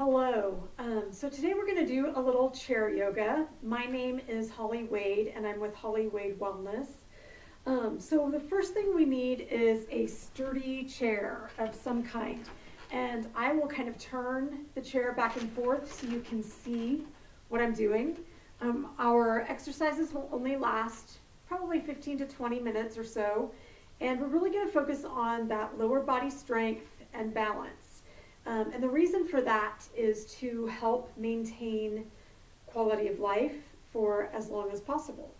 Hello. So today we're going to do a little chair yoga. My name is Holly Wade and I'm with Holly Wade Wellness. So the first thing we need is a sturdy chair of some kind. And I will kind of turn the chair back and forth so you can see what I'm doing. Our exercises will only last probably 15 to 20 minutes or so. And we're really going to focus on that lower body strength and balance. And the reason for that is to help maintain quality of life for as long as possible.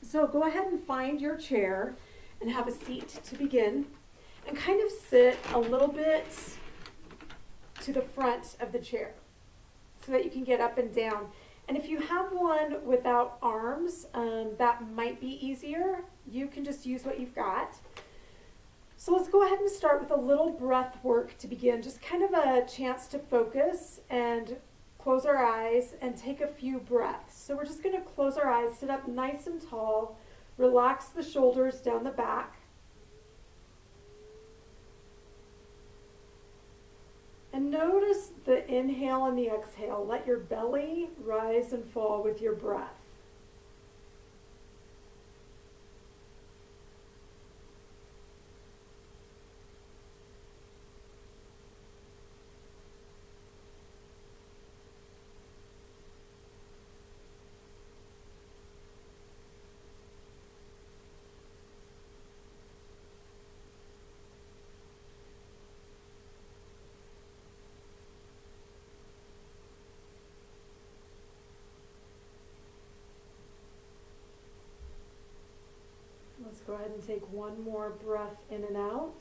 So go ahead and find your chair and have a seat to begin, and kind of sit a little bit to the front of the chair so that you can get up and down. And if you have one without arms, that might be easier. You can just use what you've got. So let's go ahead and start with a little breath work to begin, just kind of a chance to focus and close our eyes and take a few breaths. So we're just going to close our eyes, sit up nice and tall, relax the shoulders down the back. And notice the inhale and the exhale. Let your belly rise and fall with your breath. Let's go ahead and take one more breath in and out.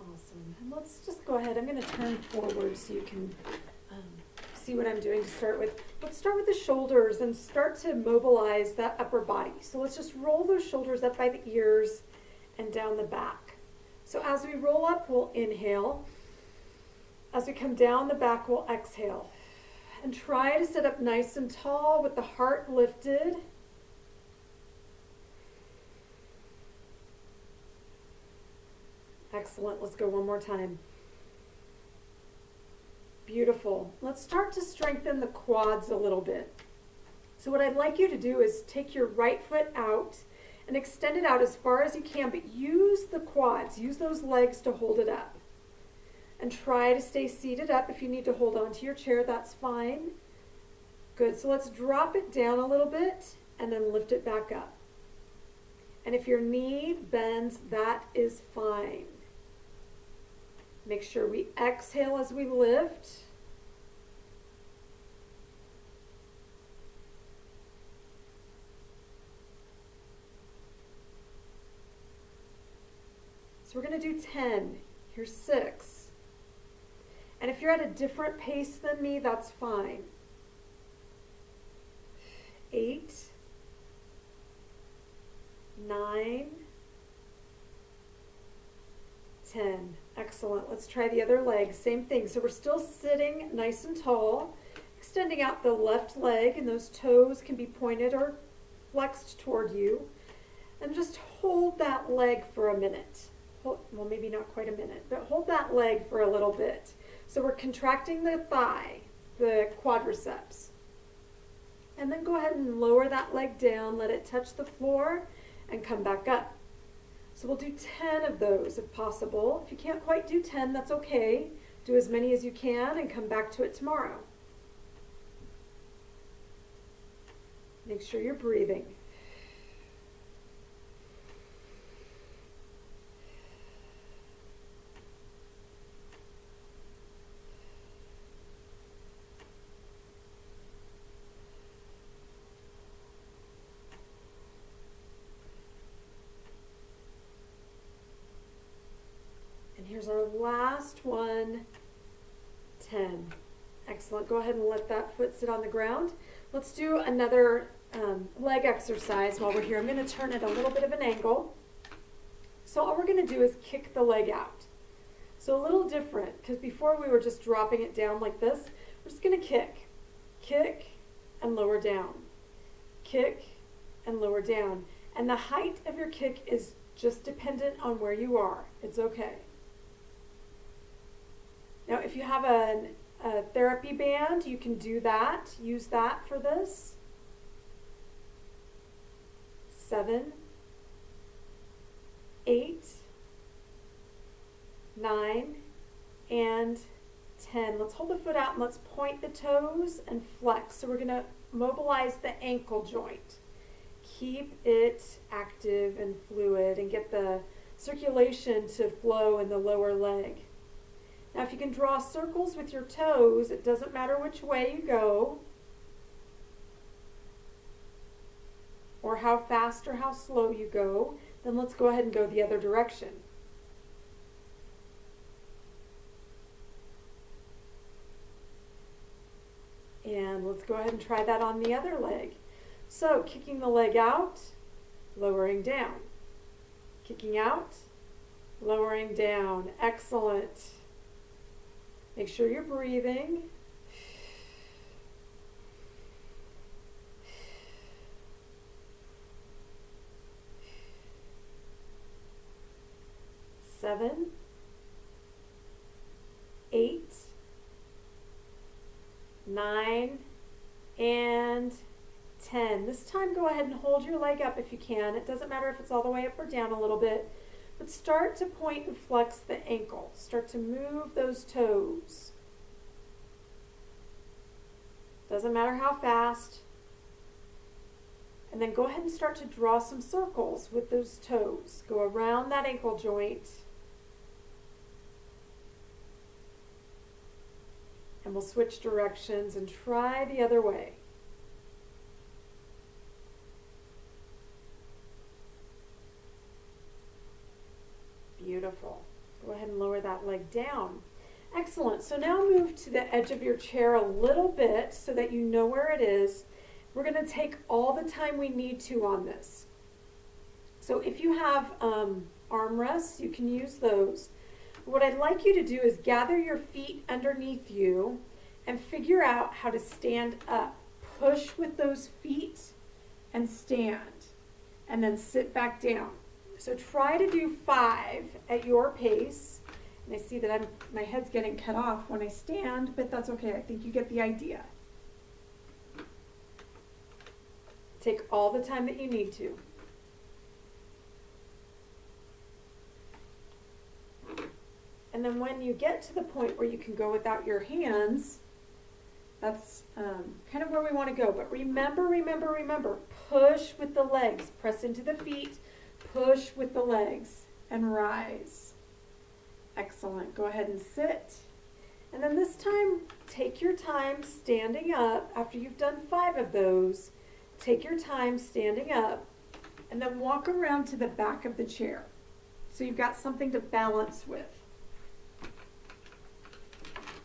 Awesome. And let's just go ahead. I'm going to turn forward so you can see what I'm doing to start with. Let's start with the shoulders and start to mobilize that upper body. So let's just roll those shoulders up by the ears and down the back. So as we roll up, we'll inhale. As we come down the back, we'll exhale. And try to sit up nice and tall with the heart lifted. Excellent. Let's go one more time. Beautiful. Let's start to strengthen the quads a little bit. So what I'd like you to do is take your right foot out and extend it out as far as you can, but use the quads, use those legs to hold it up. And try to stay seated up. If you need to hold on to your chair, that's fine. Good. So let's drop it down a little bit and then lift it back up. And if your knee bends, that is fine. Make sure we exhale as we lift. So we're going to do 10. Here's 6. And if you're at a different pace than me, that's fine. 8, 9, 10. Excellent. Let's try the other leg. Same thing. So we're still sitting nice and tall, extending out the left leg, and those toes can be pointed or flexed toward you. And just hold that leg for a minute. Well, maybe not quite a minute, but hold that leg for a little bit. So we're contracting the thigh, the quadriceps. And then go ahead and lower that leg down, let it touch the floor, and come back up. So we'll do 10 of those if possible. If you can't quite do 10, that's okay. Do as many as you can and come back to it tomorrow. Make sure you're breathing. Here's our last one, 10. Excellent. Go ahead and let that foot sit on the ground. Let's do another leg exercise while we're here. I'm going to turn it a little bit of an angle. So all we're going to do is kick the leg out. So a little different, because before we were just dropping it down like this. We're just going to kick, and lower down, kick, and lower down. And the height of your kick is just dependent on where you are. It's okay. Now, if you have a therapy band, you can do that. Use that for this. 7, 8, 9, and 10. Let's hold the foot out and let's point the toes and flex. So we're going to mobilize the ankle joint. Keep it active and fluid and get the circulation to flow in the lower leg. Now, if you can draw circles with your toes, it doesn't matter which way you go, or how fast or how slow you go, then let's go ahead and go the other direction. And let's go ahead and try that on the other leg. So, kicking the leg out, lowering down. Kicking out, lowering down. Excellent. Make sure you're breathing. Seven, 8, 9, and 10. This time go ahead and hold your leg up if you can. It doesn't matter if it's all the way up or down a little bit, but start to point and flex the ankle. Start to move those toes. Doesn't matter how fast. And then go ahead and start to draw some circles with those toes. Go around that ankle joint. And we'll switch directions and try the other way. Beautiful. Go ahead and lower that leg down. Excellent. So now move to the edge of your chair a little bit so that you know where it is. We're going to take all the time we need to on this. So if you have armrests, you can use those. What I'd like you to do is gather your feet underneath you and figure out how to stand up. Push with those feet and stand. And then sit back down. So try to do 5 at your pace. And I see that my head's getting cut off when I stand, but that's okay. I think you get the idea. Take all the time that you need to. And then when you get to the point where you can go without your hands, that's kind of where we want to go. But remember, push with the legs. Press into the feet, push with the legs, and rise. Excellent. Go ahead and sit. And then this time, take your time standing up. After you've done 5 of those, take your time standing up, and then walk around to the back of the chair. So you've got something to balance with.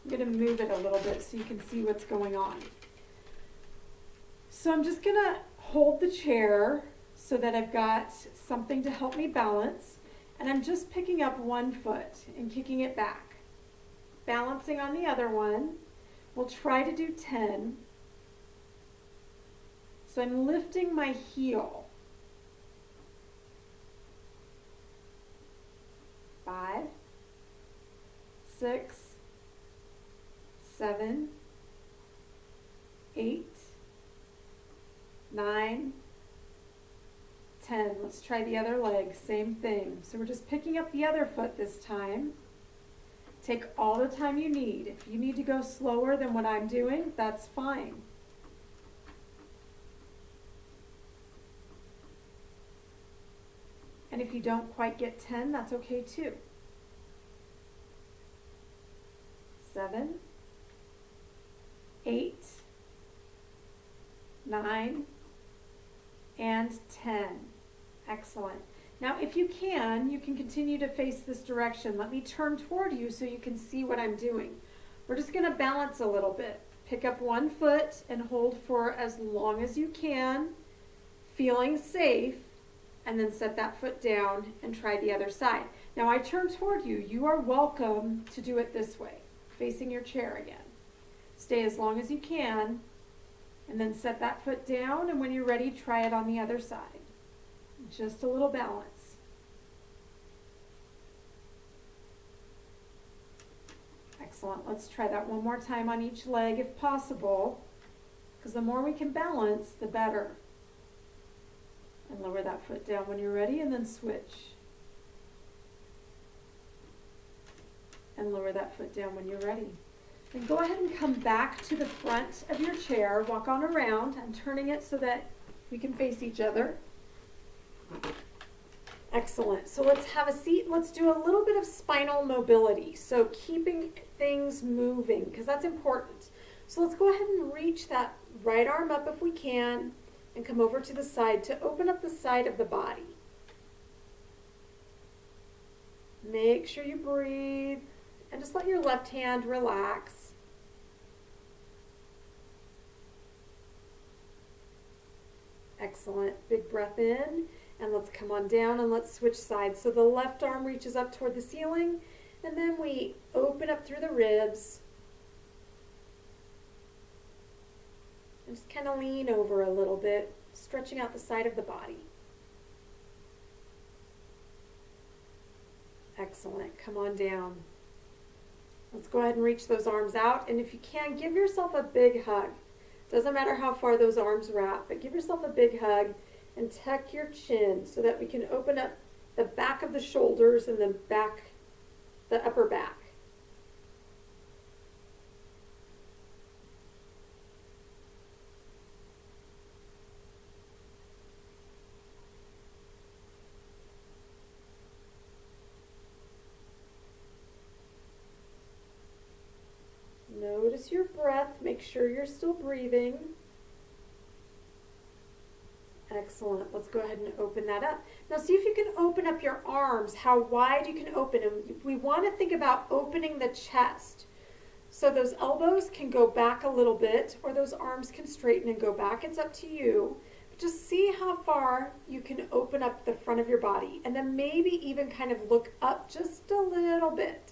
I'm going to move it a little bit so you can see what's going on. So I'm just going to hold the chair so that I've got something to help me balance. And I'm just picking up one foot and kicking it back. Balancing on the other one. We'll try to do 10. So I'm lifting my heel. 5, 6, 7, 8, 9, 10. Let's try the other leg, same thing. So we're just picking up the other foot this time. Take all the time you need. If you need to go slower than what I'm doing, that's fine. And if you don't quite get 10, that's okay too. 7, 8, 9, and 10. Excellent. Now, if you can continue to face this direction. Let me turn toward you so you can see what I'm doing. We're just going to balance a little bit. Pick up one foot and hold for as long as you can, feeling safe, and then set that foot down and try the other side. Now, I turn toward you. You are welcome to do it this way, facing your chair again. Stay as long as you can, and then set that foot down, and when you're ready, try it on the other side. just a little balance. Excellent. Let's try that one more time on each leg if possible, because the more we can balance, the better. And lower that foot down when you're ready, and then switch. And lower that foot down when you're ready. And go ahead and come back to the front of your chair. Walk on around. I'm turning it so that we can face each other. Excellent. So let's have a seat. Let's do a little bit of spinal mobility. So keeping things moving, because that's important. So let's go ahead and reach that right arm up if we can, and come over to the side to open up the side of the body. Make sure you breathe, and just let your left hand relax. Excellent. Big breath in, and let's come on down and let's switch sides. So the left arm reaches up toward the ceiling, and then we open up through the ribs. And just kind of lean over a little bit, stretching out the side of the body. Excellent. Come on down. Let's go ahead and reach those arms out. And if you can, give yourself a big hug. Doesn't matter how far those arms wrap, but give yourself a big hug and tuck your chin so that we can open up the back of the shoulders and the upper back. Notice your breath. Make sure you're still breathing. Excellent. Let's go ahead and open that up. Now see if you can open up your arms, how wide you can open them. We want to think about opening the chest. So those elbows can go back a little bit, or those arms can straighten and go back. It's up to you. But just see how far you can open up the front of your body. And then maybe even kind of look up just a little bit.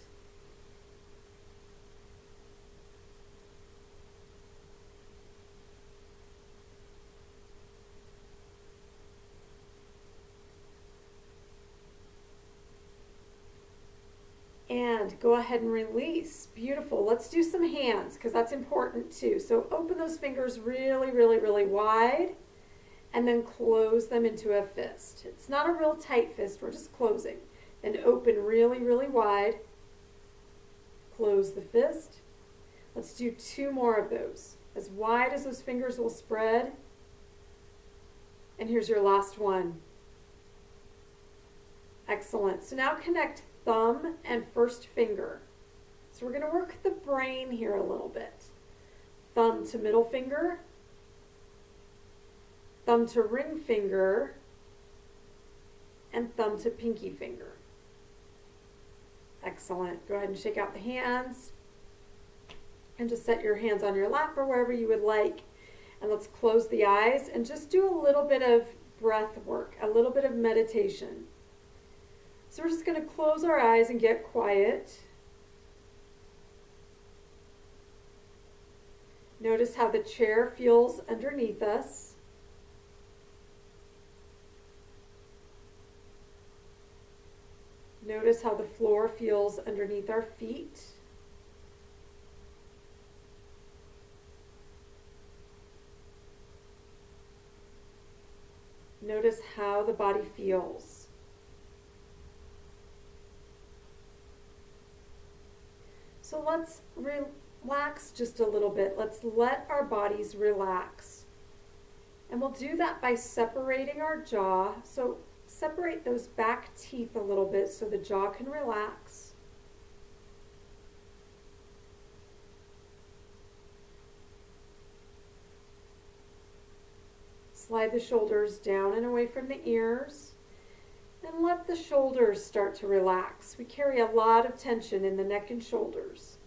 And go ahead and release. Beautiful. Let's do some hands, because that's important too. So open those fingers really, really, really wide, and then close them into a fist. It's not a real tight fist, we're just closing. Then open really, really wide. Close the fist. Let's do 2 more of those. As wide as those fingers will spread. And here's your last one. Excellent. So now connect thumb and first finger. So we're going to work the brain here a little bit. Thumb to middle finger, thumb to ring finger, and thumb to pinky finger. Excellent. Go ahead and shake out the hands, and just set your hands on your lap or wherever you would like. And let's close the eyes and just do a little bit of breath work, a little bit of meditation. So we're just going to close our eyes and get quiet. Notice how the chair feels underneath us. Notice how the floor feels underneath our feet. Notice how the body feels. So let's relax just a little bit. Let's let our bodies relax. And we'll do that by separating our jaw. So separate those back teeth a little bit so the jaw can relax. Slide the shoulders down and away from the ears. And let the shoulders start to relax. We carry a lot of tension in the neck and shoulders.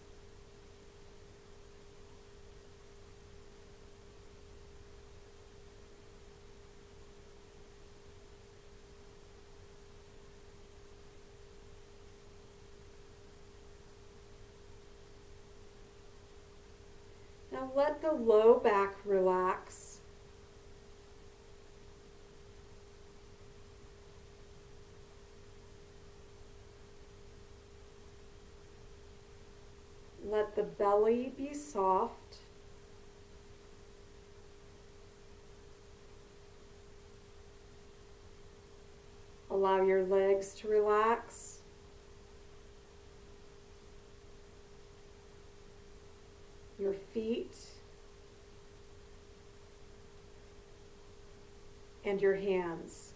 Now let the low back relax. belly be soft. Allow your legs to relax. Your feet and your hands.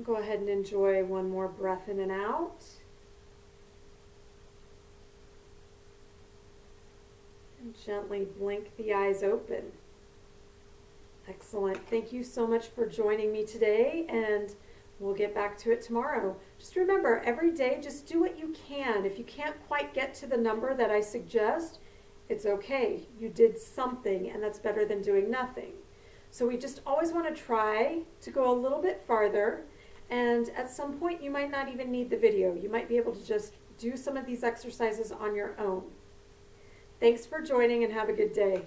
Go ahead and enjoy one more breath in and out. And gently blink the eyes open. Excellent. Thank you so much for joining me today, and we'll get back to it tomorrow. Just remember, every day, just do what you can. If you can't quite get to the number that I suggest, it's okay. You did something, and that's better than doing nothing. So we just always want to try to go a little bit farther, and at some point you might not even need the video. You might be able to just do some of these exercises on your own. Thanks for joining, and have a good day.